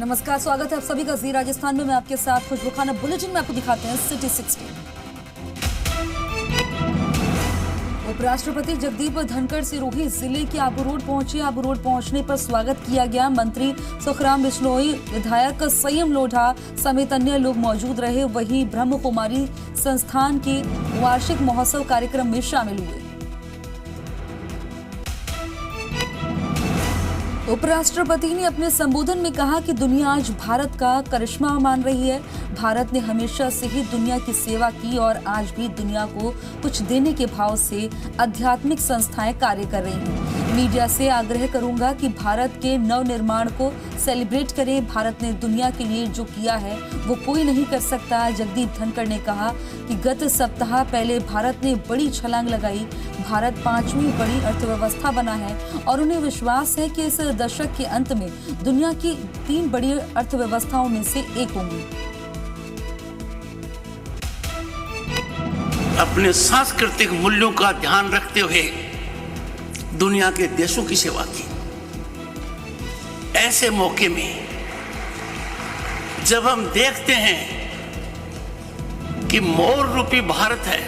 नमस्कार, स्वागत है आप सभी का जी राजस्थान में। मैं आपके साथ खुशबू खान। बुलेटिन में आपको दिखाते हैं सिटी 16। उपराष्ट्रपति जगदीप धनखड़ सिरोही जिले के आबू रोड पहुंचे। आबू रोड पहुंचने पर स्वागत किया गया। मंत्री सुखराम बिश्नोई, विधायक संयम लोढ़ा समेत अन्य लोग मौजूद रहे। वहीं ब्रह्म कुमारी संस्थान के वार्षिक महोत्सव कार्यक्रम में शामिल हुए। उपराष्ट्रपति ने अपने संबोधन में कहा कि दुनिया आज भारत का करिश्मा मान रही है। भारत ने हमेशा से ही दुनिया की सेवा की और आज भी दुनिया को कुछ देने के भाव से आध्यात्मिक संस्थाएं कार्य कर रही हैं। मीडिया से आग्रह करूंगा कि भारत के नवनिर्माण को सेलिब्रेट करें। भारत ने दुनिया के लिए जो किया है वो कोई नहीं कर सकता। जगदीप धनखड़ ने कहा कि गत सप्ताह पहले भारत ने बड़ी छलांग लगाई। भारत 5वीं बड़ी अर्थव्यवस्था बना है और उन्हें विश्वास है कि इस दशक के अंत में दुनिया की 3 बड़ी अर्थव्यवस्थाओं में से एक होंगी। अपने सांस्कृतिक मूल्यों का ध्यान रखते हुए दुनिया के देशों की सेवा की। ऐसे मौके में जब हम देखते हैं कि मोर रूपी भारत है,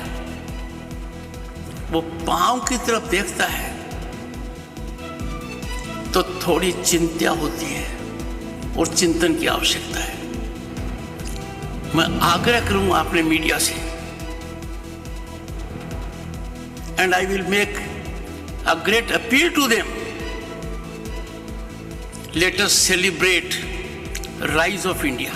वो पांव की तरफ देखता है, तो थोड़ी चिंता होती है और चिंतन की आवश्यकता है। मैं आग्रह करूंगा अपने मीडिया से, and I will make a great appeal to them. Let us celebrate rise of India.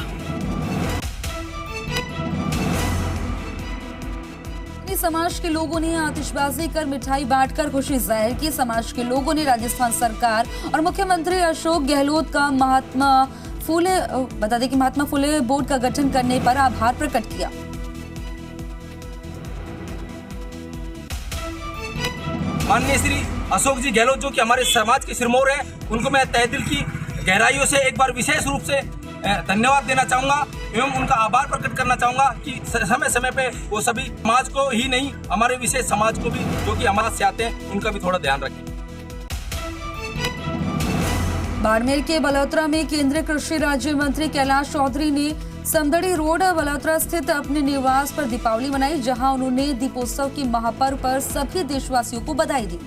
समाज के लोगों ने आतिशबाजी कर मिठाई बांटकर खुशी जाहिर की। समाज के लोगों ने राजस्थान सरकार और मुख्यमंत्री अशोक गहलोत का महात्मा फुले बोर्ड का गठन करने पर आभार प्रकट किया। माननीय श्री अशोक जी गहलोत, जो कि हमारे समाज के सिरमौर हैं, उनको मैं तहे दिल की गहराइयों से एक बार विशेष रूप से धन्यवाद देना चाहूंगा एवं उनका आभार प्रकट करना चाहूंगा कि समय समय पे वो सभी समाज को ही नहीं, हमारे विशेष समाज को भी, जो कि हमारे से आते हैं, उनका भी थोड़ा ध्यान रखें। बाड़मेर के बलौत्रा में केंद्रीय कृषि राज्य मंत्री कैलाश चौधरी ने समदड़ी रोड बलौत्रा स्थित अपने निवास पर दीपावली मनाई, जहां उन्होंने दीपोत्सव की महापर्व पर सभी देशवासियों को बधाई दी।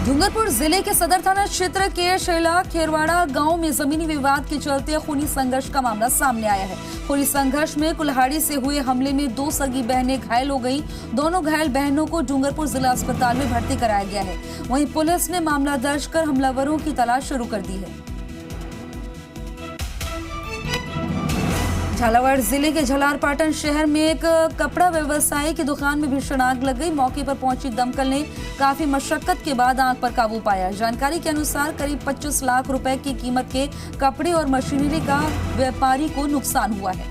डूंगरपुर जिले के सदर थाना क्षेत्र के शेला खेरवाड़ा गांव में जमीनी विवाद के चलते खूनी संघर्ष का मामला सामने आया है। खूनी संघर्ष में कुल्हाड़ी से हुए हमले में 2 सगी बहनें घायल हो गईं। दोनों घायल बहनों को डूंगरपुर जिला अस्पताल में भर्ती कराया गया है। वहीं पुलिस ने मामला दर्ज कर हमलावरों की तलाश शुरू कर दी है। झालावाड़ जिले के झलारपाटन शहर में एक कपड़ा व्यवसायी की दुकान में भीषण आग लग गई। मौके पर पहुंची दमकल ने काफी मशक्कत के बाद आग पर काबू पाया। जानकारी के अनुसार करीब 25 लाख रुपए की कीमत के कपड़े और मशीनरी का व्यापारी को नुकसान हुआ है।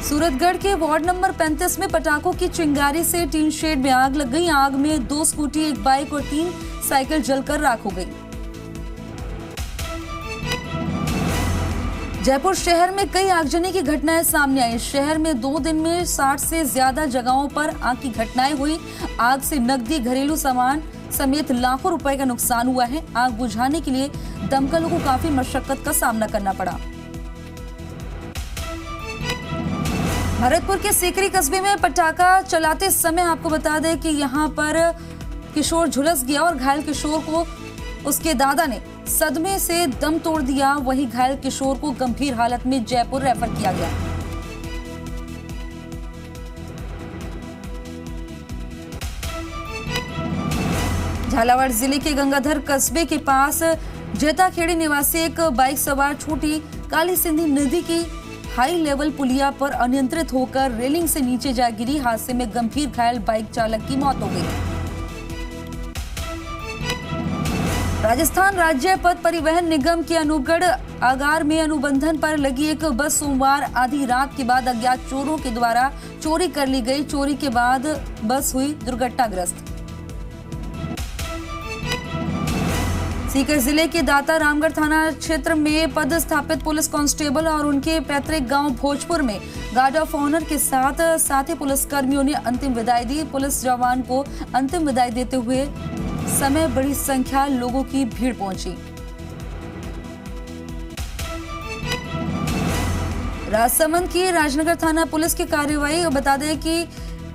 सूरतगढ़ के वार्ड नंबर 35 में पटाखों की चिंगारी से टीन शेड में आग लग गई। आग में 2 स्कूटी, 1 बाइक और 3 साइकिल जलकर राख हो गई। जयपुर शहर में कई आगजनी की घटनाएं सामने आई। शहर में 2 दिन में 60 से ज्यादा जगहों पर आग की घटनाएं हुई। आग से नकदी, घरेलू सामान समेत लाखों रुपए का नुकसान हुआ है। आग बुझाने के लिए दमकलों को काफी मशक्कत का सामना करना पड़ा। भरतपुर के सीकरी कस्बे में पटाखा चलाते समय आपको बता दें कि यहां पर किशोर झुलस गया और घायल किशोर को उसके दादा ने सदमे से दम तोड़ दिया। वहीं घायल किशोर को गंभीर हालत में जयपुर रेफर किया गया। झालावाड़ जिले के गंगाधर कस्बे के पास जेताखेड़ी निवासी एक बाइक सवार छोटी काली सिंधी नदी की हाई लेवल पुलिया पर अनियंत्रित होकर रेलिंग से नीचे जा गिरी। हादसे में गंभीर घायल बाइक चालक की मौत हो गई। राजस्थान राज्य पथ परिवहन निगम के अनूपगढ़ आगार में अनुबंधन पर लगी एक बस सोमवार आधी रात के बाद अज्ञात चोरों के द्वारा चोरी कर ली गई। चोरी के बाद बस हुई दुर्घटनाग्रस्त। सीकर जिले के दाता रामगढ़ थाना क्षेत्र में पदस्थापित पुलिस कांस्टेबल और उनके पैतृक गांव भोजपुर में गार्ड ऑफ ऑनर के साथ ही पुलिसकर्मियों ने अंतिम विदाई दी। पुलिस जवान को अंतिम विदाई देते हुए समय बड़ी संख्या लोगों की भीड़ पहुंची। राजसमंद की राजनगर थाना पुलिस की कार्रवाई। बता दें कि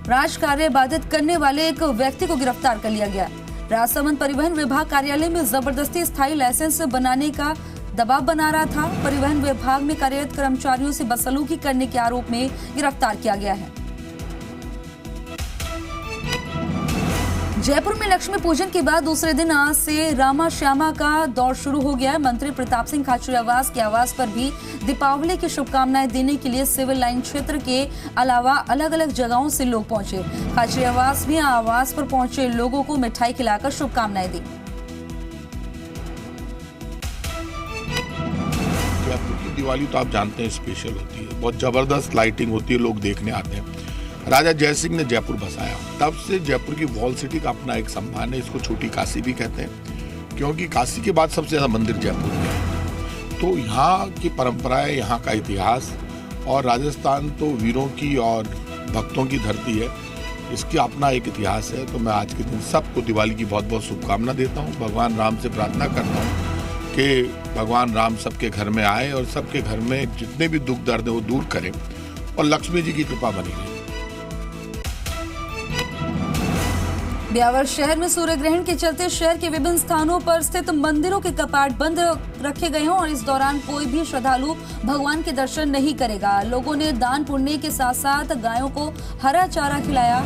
राजकार्य बाधित करने वाले एक व्यक्ति को गिरफ्तार कर लिया गया। राजसमंद परिवहन विभाग कार्यालय में जबरदस्ती स्थायी लाइसेंस बनाने का दबाव बना रहा था। परिवहन विभाग में कार्यरत कर्मचारियों से बदसलूकी करने के आरोप में गिरफ्तार किया गया है। जयपुर में लक्ष्मी पूजन के बाद दूसरे दिन आज से रामा श्यामा का दौर शुरू हो गया है। मंत्री प्रताप सिंह खाचरियावास के आवास पर भी दीपावली की शुभकामनाएं देने के लिए सिविल लाइन क्षेत्र के अलावा अलग अलग जगहों से लोग पहुंचे। खाचरियावास में आवास पर पहुंचे लोगों को मिठाई खिलाकर शुभकामनाएं दी। जयपुर की दिवाली तो आप जानते हैं स्पेशल होती है, बहुत जबरदस्त लाइटिंग होती है, लोग देखने आते हैं। राजा जय सिंह ने जयपुर बसाया, तब से जयपुर की वॉल सिटी का अपना एक सम्मान है। इसको छोटी काशी भी कहते हैं, क्योंकि काशी के बाद सबसे ज्यादा मंदिर जयपुर में है। तो यहाँ की परंपराएं, यहाँ का इतिहास, और राजस्थान तो वीरों की और भक्तों की धरती है, इसका अपना एक इतिहास है। तो मैं आज के दिन सबको दिवाली की बहुत बहुत शुभकामना देता हूँ। भगवान राम से प्रार्थना करता हूँ कि भगवान राम सबके घर में आए और सबके घर में जितने भी दुख दर्द है वो दूर करें और लक्ष्मी जी की कृपा बनी रहे। ब्यावर शहर में सूर्य ग्रहण के चलते शहर के विभिन्न स्थानों पर स्थित मंदिरों के कपाट बंद रखे गए हैं और इस दौरान कोई भी श्रद्धालु भगवान के दर्शन नहीं करेगा। लोगों ने दान पुण्य के साथ साथ गायों को हरा चारा खिलाया।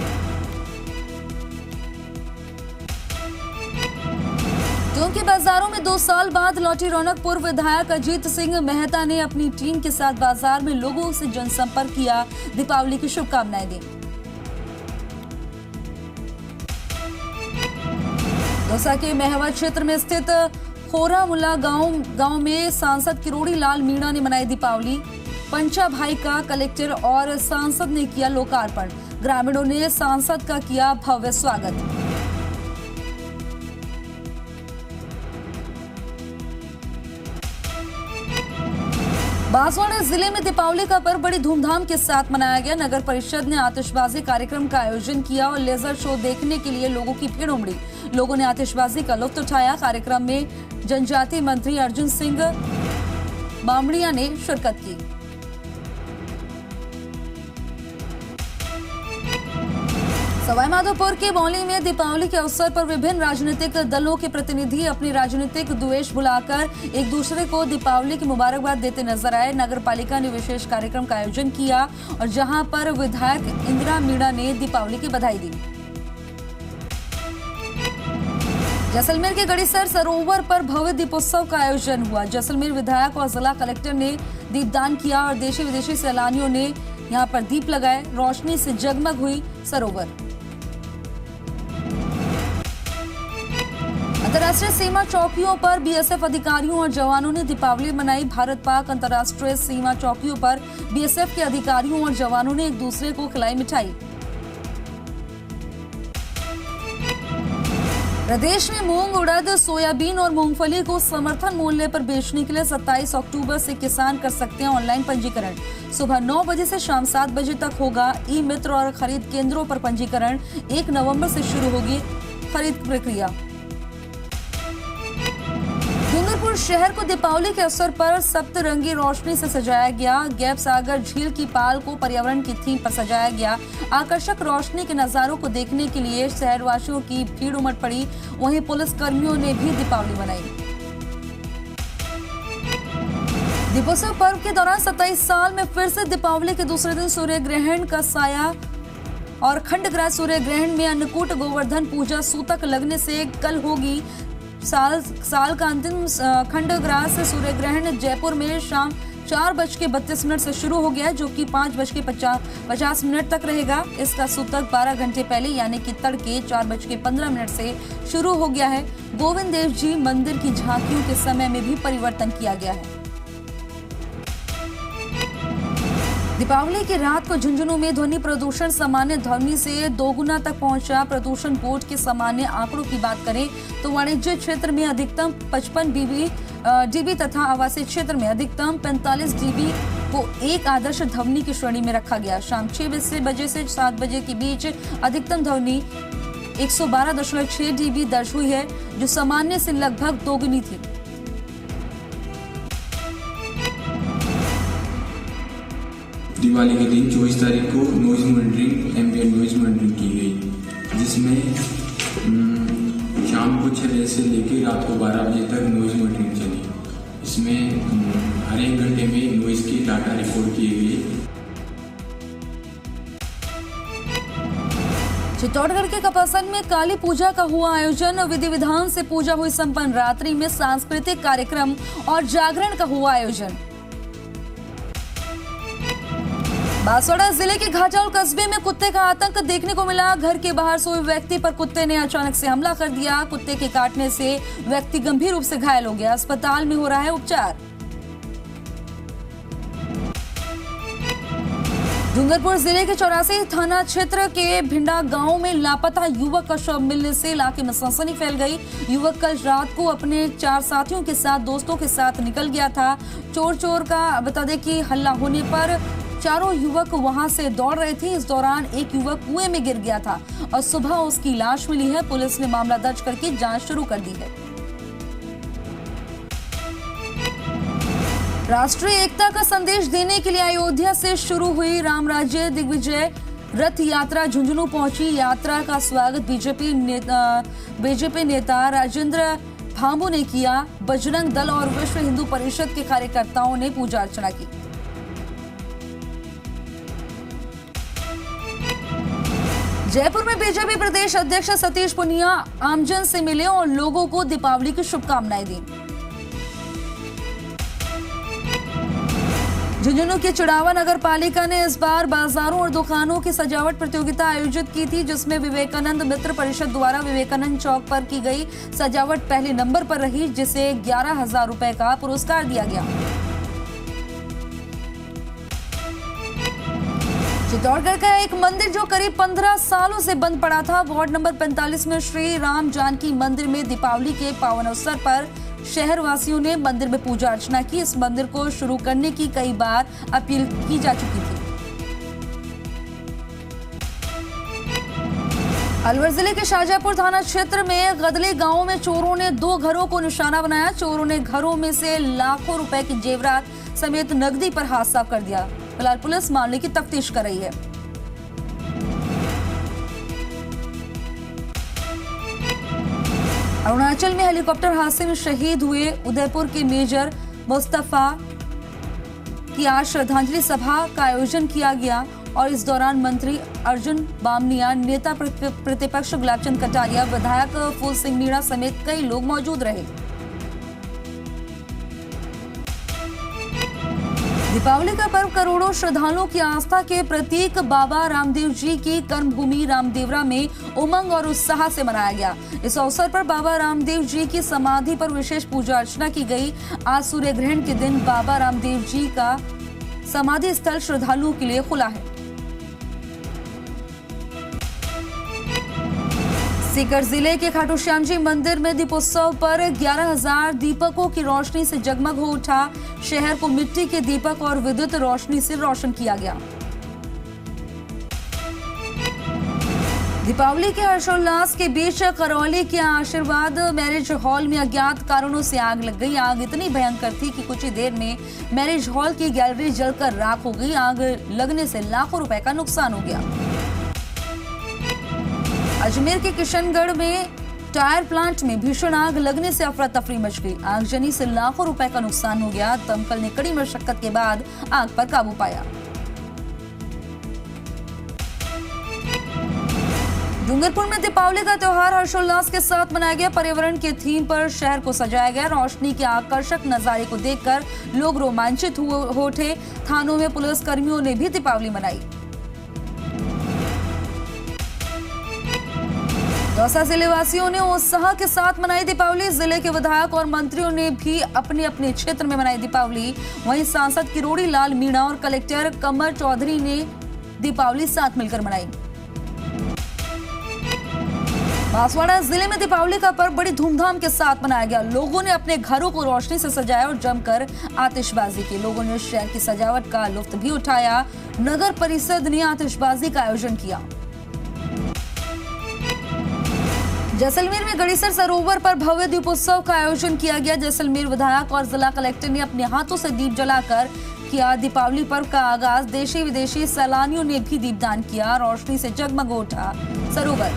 क्योंकि बाजारों में 2 साल बाद लौटी रौनक, पूर्व विधायक अजीत सिंह मेहता ने अपनी टीम के साथ बाजार में लोगों से जनसंपर्क किया, दीपावली की शुभकामनाएं दी। दौसा के महवा क्षेत्र में स्थित खोरामुल्ला गांव में सांसद किरोड़ी लाल मीणा ने मनाई दीपावली। पंचा भाई का कलेक्टर और सांसद ने किया लोकार्पण। ग्रामीणों ने सांसद का किया भव्य स्वागत। बांसवाड़ा जिले में दीपावली का पर्व बड़ी धूमधाम के साथ मनाया गया। नगर परिषद ने आतिशबाजी कार्यक्रम का आयोजन किया और लेजर शो देखने के लिए लोगों की भीड़ उमड़ी। लोगों ने आतिशबाजी का लुत्फ उठाया। कार्यक्रम में जनजातीय मंत्री अर्जुन सिंह बामड़िया ने शिरकत की। सवाईमाधोपुर के बौली में दीपावली के अवसर पर विभिन्न राजनीतिक दलों के प्रतिनिधि अपनी राजनीतिक द्वेष भुलाकर एक दूसरे को दीपावली की मुबारकबाद देते नजर आए। नगर पालिका ने विशेष कार्यक्रम का आयोजन किया और जहां पर विधायक इंदिरा मीणा ने दीपावली की बधाई दी। जैसलमेर के गड़ीसर सरोवर पर भव्य दीपोत्सव का आयोजन हुआ। जैसलमेर विधायक और जिला कलेक्टर ने दीपदान किया और देशी विदेशी सैलानियों ने यहां पर दीप लगाए। रोशनी से जगमग हुई सरोवर। अंतर्राष्ट्रीय सीमा चौकियों पर बीएसएफ अधिकारियों और जवानों ने दीपावली मनाई। भारत पाक अंतर्राष्ट्रीय सीमा चौकियों पर बीएसएफ के अधिकारियों और जवानों ने एक दूसरे को खिलाई मिठाई। प्रदेश में मूंग, उड़द, सोयाबीन और मूंगफली को समर्थन मूल्य पर बेचने के लिए 27 अक्टूबर से किसान कर सकते हैं ऑनलाइन पंजीकरण। सुबह 9 बजे से शाम 7 बजे तक होगा ई मित्र और खरीद केंद्रों पर पंजीकरण। 1 नवंबर से शुरू होगी खरीद प्रक्रिया। डूंगरपुर शहर को दीपावली के अवसर पर सप्तरंगी रोशनी से सजाया गया। गैप सागर झील की पाल को पर्यावरण की थीम पर सजाया गया। आकर्षक रोशनी के नजारों को देखने के लिए शहरवासियों की भीड़ उमड़ पड़ी। वहीं पुलिस कर्मियों ने भी दीपावली मनाई। दीपोत्सव पर्व के दौरान 27 साल में फिर से दीपावली के दूसरे दिन सूर्य ग्रहण का साया और खंडग्रास सूर्य ग्रहण में अन्नकूट गोवर्धन पूजा सूतक लगने से कल होगी साल का अंतिम खंडग्रास सूर्य ग्रहण। जयपुर में शाम 4:32 से शुरू हो गया, जो कि 5:50 तक रहेगा। इसका सूतक 12 घंटे पहले यानी कि तड़के 4:15 से शुरू हो गया है। गोविंद देव जी मंदिर की झांकियों के समय में भी परिवर्तन किया गया है। दीपावली की रात को झुंझुनू में ध्वनि प्रदूषण सामान्य ध्वनि से 2 गुना तक पहुंचा। प्रदूषण बोर्ड के सामान्य आंकड़ों की बात करें तो वाणिज्य क्षेत्र में अधिकतम 55 डीबी तथा आवासीय क्षेत्र में अधिकतम 45 डीबी को एक आदर्श ध्वनि की श्रेणी में रखा गया। शाम 6 बजे से 7 बजे के बीच अधिकतम ध्वनि 112.6 dB दर्ज हुई है, जो सामान्य से लगभग दोगुनी थी। दिवाली के दिन 24 तारीख को noise monitoring, ambient noise monitoring की गई, जिसमें शाम को 6 बजे से लेकर रात को 12 बजे तक नॉइज मॉनिटरिंग चली। इसमें हर एक घंटे में नॉइज की डाटा रिकॉर्ड किए गए। चित्तौड़गढ़ के कपासन में काली पूजा का हुआ आयोजन। विधि विधान से पूजा हुई संपन्न। रात्रि में सांस्कृतिक कार्यक्रम और जागरण का हुआ आयोजन। बांसवाड़ा जिले के घाटाल कस्बे में कुत्ते का आतंक देखने को मिला। घर के बाहर सोए व्यक्ति पर कुत्ते ने अचानक से हमला कर दिया। कुत्ते के काटने से व्यक्ति गंभीर रूप से घायल हो गया। अस्पताल में हो रहा है उपचार। डूंगरपुर जिले के 84 थाना क्षेत्र के भिंडा गांव में लापता युवक का शव मिलने से इलाके में सनसनी फैल गई। युवक कल रात को अपने 4 साथियों के साथ दोस्तों के साथ निकल गया था। चोर का बता दें कि हल्ला होने पर चारों युवक वहां से दौड़ रहे थे। इस दौरान एक युवक कुएं में गिर गया था और सुबह उसकी लाश मिली है। पुलिस ने मामला दर्ज करके जांच शुरू कर दी है। राष्ट्रीय एकता का संदेश देने के लिए अयोध्या से शुरू हुई राम राज्य दिग्विजय रथ यात्रा झुंझुनू पहुंची। यात्रा का स्वागत बीजेपी नेता राजेंद्र भांबू ने किया। बजरंग दल और विश्व हिंदू परिषद के कार्यकर्ताओं ने पूजा अर्चना की। जयपुर में बीजेपी प्रदेश अध्यक्ष सतीश पुनिया आमजन से मिले और लोगों को दीपावली की शुभकामनाएं दी। झुंझुनू की चुड़ावा नगर पालिका ने इस बार बाजारों और दुकानों की सजावट प्रतियोगिता आयोजित की थी, जिसमें विवेकानंद मित्र परिषद द्वारा विवेकानंद चौक पर की गई सजावट पहले नंबर पर रही, जिसे 11,000 रुपए का पुरस्कार दिया गया। चित्तौड़गढ़ का एक मंदिर जो करीब 15 सालों से बंद पड़ा था। वार्ड नंबर 45 में श्री राम जानकी मंदिर में दीपावली के पावन अवसर पर शहर वासियों ने मंदिर में पूजा अर्चना की। इस मंदिर को शुरू करने की कई बार अपील की जा चुकी थी। अलवर जिले के शाहजहांपुर थाना क्षेत्र में गदले गांव में चोरों ने 2 घरों को निशाना बनाया। चोरों ने घरों में से लाखों रुपए की जेवरात समेत नकदी पर हाथ साफ कर दिया। फिलहाल पुलिस मामले की तफ्तीश कर रही है। अरुणाचल में हेलीकॉप्टर हादसे में शहीद हुए उदयपुर के मेजर मुस्तफा की आज श्रद्धांजलि सभा का आयोजन किया गया और इस दौरान मंत्री अर्जुन बामनिया, नेता प्रतिपक्ष गुलाबचंद कटारिया, विधायक फूल सिंह मीणा समेत कई लोग मौजूद रहे। दीपावली का पर्व करोड़ों श्रद्धालुओं की आस्था के प्रतीक बाबा रामदेव जी की कर्मभूमि रामदेवरा में उमंग और उत्साह से मनाया गया। इस अवसर पर बाबा रामदेव जी की समाधि पर विशेष पूजा अर्चना की गई। आज सूर्य ग्रहण के दिन बाबा रामदेव जी का समाधि स्थल श्रद्धालुओं के लिए खुला है। सीकर जिले के खाटू श्याम जी मंदिर में दीपोत्सव पर 11,000 दीपकों की रोशनी से जगमग हो उठा। शहर को मिट्टी के दीपक और विद्युत रोशनी से रोशन किया गया। दीपावली के हर्षोल्लास के बीच करौली के आशीर्वाद मैरिज हॉल में अज्ञात कारणों से आग लग गई। आग इतनी भयंकर थी कि कुछ ही देर में मैरिज हॉल की गैलरी जलकर राख हो गई। आग लगने से लाखों रुपए का नुकसान हो गया। अजमेर के किशनगढ़ में टायर प्लांट में भीषण आग लगने से अफरा तफरी मच गई। आगजनी से लाखों रुपए का नुकसान हो गया। दमकल ने कड़ी मशक्कत के बाद आग पर काबू पाया। डूंगरपुर में दीपावली का त्योहार हर्षोल्लास के साथ मनाया गया। पर्यावरण के थीम पर शहर को सजाया गया। रोशनी के आकर्षक नजारे को देखकर लोग रोमांचित हो उठे। थानों में पुलिस कर्मियों ने भी दीपावली मनाई। दौसा जिले वासियों ने उत्साह के साथ मनाई दीपावली। जिले के विधायक और मंत्रियों ने भी अपने अपने क्षेत्र में मनाई दीपावली। वहीं सांसद किरोड़ी लाल मीणा और कलेक्टर कमर चौधरी ने दीपावली साथ मिलकर मनाई। बांसवाड़ा जिले में दीपावली का पर्व बड़ी धूमधाम के साथ मनाया गया। लोगों ने अपने घरों को रोशनी से सजाया और जमकर आतिशबाजी की। लोगों ने शहर की सजावट का लुत्फ भी उठाया। नगर परिषद ने आतिशबाजी का आयोजन किया। जैसलमेर में गड़ीसर सरोवर पर भव्य दीपोत्सव का आयोजन किया गया। जैसलमेर विधायक और जिला कलेक्टर ने अपने हाथों से दीप जलाकर किया दीपावली पर्व का आगाज। देशी विदेशी सैलानियों ने भी दीपदान किया। रोशनी से जगमग उठा सरोवर।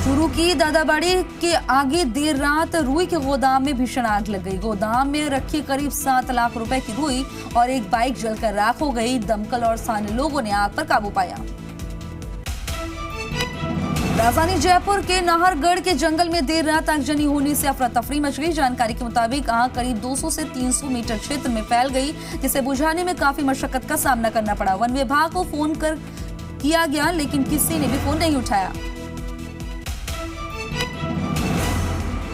चूरू की दादाबाड़ी के आगे देर रात रुई के गोदाम में भीषण आग लग गई। गोदाम में रखी करीब 7 लाख रुपए की रुई और एक बाइक जलकर राख हो गई। दमकल और स्थानीय लोगों ने आग पर काबू पाया। राजधानी जयपुर के नाहरगढ़ के जंगल में देर रात आगजनी होने से अफरा तफरी मच गई। जानकारी के मुताबिक आग करीब 200 से 300 मीटर क्षेत्र में फैल गई, जिसे बुझाने में काफी मशक्कत का सामना करना पड़ा। वन विभाग को फोन कर किया गया, लेकिन किसी ने भी फोन नहीं उठाया।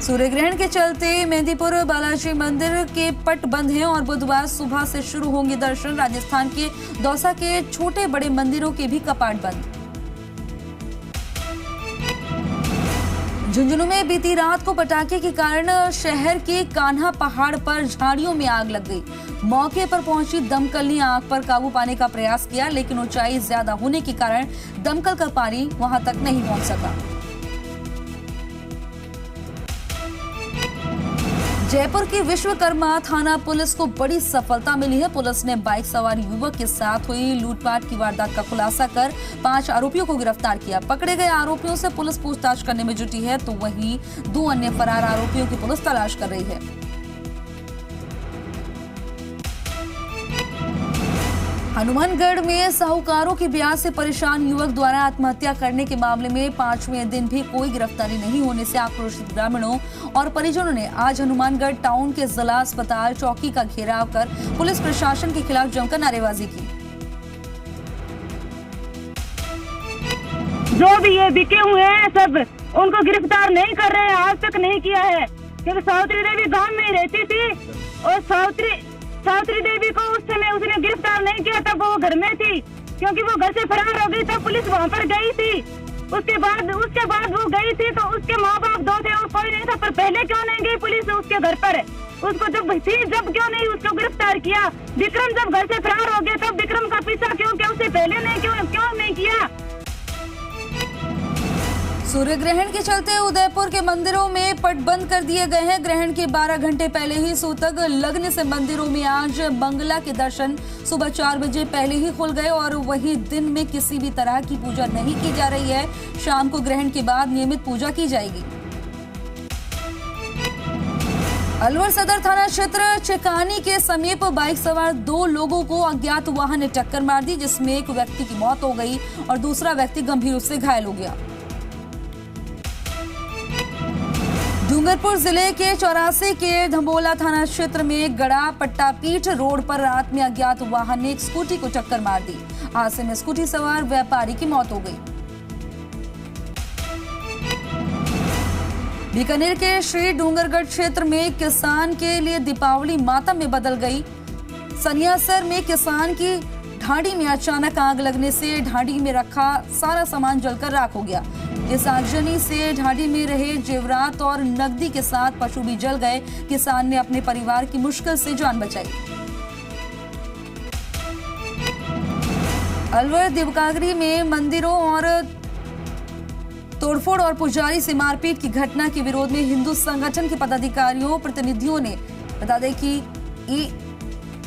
सूर्य ग्रहण के चलते मेहंदीपुर बालाजी मंदिर के पट बंद हैं और बुधवार सुबह से शुरू होंगे दर्शन। राजस्थान के दौसा के छोटे बड़े मंदिरों के भी कपाट बंद। झुंझुनू में बीती रात को पटाखे के कारण शहर के कान्हा पहाड़ पर झाड़ियों में आग लग गई। मौके पर पहुंची दमकल ने आग पर काबू पाने का प्रयास किया, लेकिन ऊंचाई ज्यादा होने के कारण दमकल का पानी वहां तक नहीं पहुंच सका। जयपुर की विश्वकर्मा थाना पुलिस को बड़ी सफलता मिली है। पुलिस ने बाइक सवार युवक के साथ हुई लूटपाट की वारदात का खुलासा कर 5 आरोपियों को गिरफ्तार किया। पकड़े गए आरोपियों से पुलिस पूछताछ करने में जुटी है, तो वहीं 2 अन्य फरार आरोपियों की पुलिस तलाश कर रही है। हनुमानगढ़ में साहूकारों की ब्याज से परेशान युवक द्वारा आत्महत्या करने के मामले में 5वें दिन भी कोई गिरफ्तारी नहीं होने से आक्रोशित ग्रामीणों और परिजनों ने आज हनुमानगढ़ टाउन के जिला अस्पताल चौकी का घेराव कर पुलिस प्रशासन के खिलाफ जमकर नारेबाजी की। जो भी ये बिके हुए हैं सब उनको गिरफ्तार नहीं कर रहे हैं, आज तक नहीं किया है। क्योंकि सावित्री देवी गांव में ही रहती थी और सावित्री देवी को उस समय उसने गिरफ्तार नहीं किया, तब वो घर में थी। क्योंकि वो घर से फरार हो गई, तब पुलिस वहाँ पर गई थी। उसके बाद वो गई थी तो उसके माँ बाप 2 थे और कोई नहीं था। पर पहले क्यों नहीं गई पुलिस उसके घर पर? उसको जब क्यों नहीं उसको गिरफ्तार किया? विक्रम जब घर से फरार हो गया तब विक्रम का पीछा क्यों किया? उससे पहले नहीं क्यों नहीं किया? सूर्य ग्रहण के चलते उदयपुर के मंदिरों में पट बंद कर दिए गए हैं। ग्रहण के 12 घंटे पहले ही सूतक लगने से मंदिरों में आज मंगला के दर्शन सुबह 4 बजे पहले ही खुल गए और वहीं दिन में किसी भी तरह की पूजा नहीं की जा रही है। शाम को ग्रहण के बाद नियमित पूजा की जाएगी। अलवर सदर थाना क्षेत्र चिकानी के समीप बाइक सवार 2 लोगों को अज्ञात वाहन ने टक्कर मार दी, जिसमें एक व्यक्ति की मौत हो गई और दूसरा व्यक्ति गंभीर रूप से घायल हो गया। डूंगरपुर जिले के 84 के धंबोला थाना क्षेत्र में गड़ा पट्टापीठ रोड पर रात में अज्ञात वाहन ने एक स्कूटी को टक्कर मार दी। हादसे में स्कूटी सवार व्यापारी की मौत हो गई। बीकानेर के श्री डूंगरगढ़ क्षेत्र में किसान के लिए दीपावली मातम में बदल गई। सनियासर में किसान की ढांडी में अचानक आग लगने से ढांडी में रखा सारा सामान जलकर राख हो गया। इस आगजनी से ढांडी में रहे जेवरात और नकदी के साथ पशु भी जल गए। किसान ने अपने परिवार की मुश्किल से जान बचाई। अलवर देवकागरी में मंदिरों और तोड़फोड़ और पुजारी से मारपीट की घटना के विरोध में हिंदू संगठन के पदाधिकारियों प्रतिनिधियों ने बता दें कि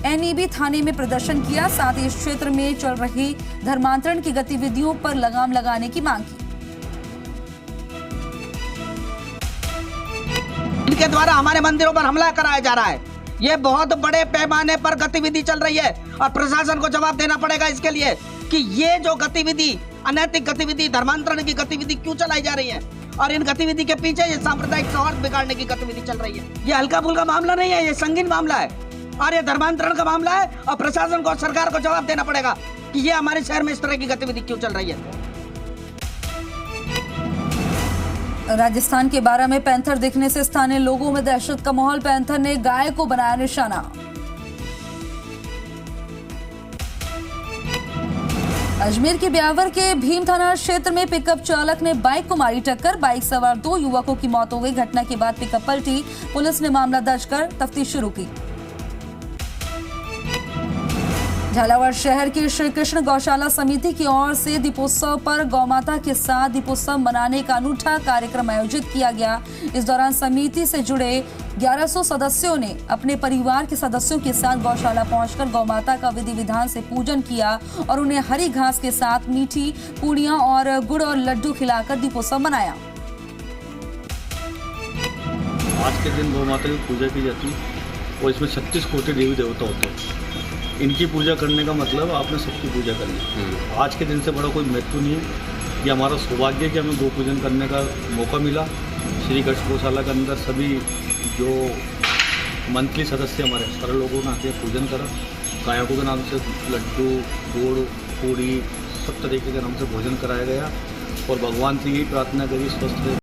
एनईबी थाने में प्रदर्शन किया। साथ ही इस क्षेत्र में चल रही धर्मांतरण की गतिविधियों पर लगाम लगाने की मांग की। इनके द्वारा हमारे मंदिरों पर हमला कराया जा रहा है। ये बहुत बड़े पैमाने पर गतिविधि चल रही है और प्रशासन को जवाब देना पड़ेगा इसके लिए कि ये जो गतिविधि अनैतिक गतिविधि धर्मांतरण की गतिविधि क्यों चलाई जा रही है और इन गतिविधि के पीछे ये सांप्रदायिक सौहार्द बिगाड़ने की गतिविधि चल रही है। ये हल्का फुल्का मामला नहीं है, ये संगीन मामला है और ये धर्मांतरण का मामला है और प्रशासन को सरकार को जवाब देना पड़ेगा कि ये हमारे शहर में इस तरह की गतिविधि क्यों चल रही है। राजस्थान के 12 में पैंथर दिखने से स्थानीय लोगों में दहशत का माहौल। पैंथर ने गाय को बनाया निशाना। अजमेर के ब्यावर के भीम थाना क्षेत्र में पिकअप चालक ने बाइक को मारी टक्कर। बाइक सवार 2 युवकों की मौत हो गई। घटना के बाद पिकअप पलटी। पुलिस ने मामला दर्ज कर तफ्तीश शुरू की। झालावाड़ शहर के श्री कृष्ण गौशाला समिति की ओर से दीपोत्सव पर गौमाता के साथ दीपोत्सव मनाने का अनूठा कार्यक्रम आयोजित किया गया। इस दौरान समिति से जुड़े 1100 सदस्यों ने अपने परिवार के सदस्यों के साथ गौशाला पहुंचकर गौमाता का विधि विधान से पूजन किया और उन्हें हरी घास के साथ मीठी पूड़ियां और गुड़ और लड्डू खिलाकर दीपोत्सव मनाया। आज के दिन गौ माता की पूजा की जाती है और इसमें 36 कोटि देवी देवता होते हैं। इनकी पूजा करने का मतलब आपने सबकी पूजा करनी। आज के दिन से बड़ा कोई महत्व नहीं है। ये हमारा सौभाग्य है कि हमें गौ पूजन करने का मौका मिला। श्री कृष्ण गौशाला के अंदर सभी जो मंथली सदस्य हमारे सारे लोगों ने आके पूजन करा। गायकों के नाम से लड्डू, गुड़, पूड़ी सब तरीके के नाम से भोजन कराया गया और भगवान से यही प्रार्थना करी स्वस्थ रहे।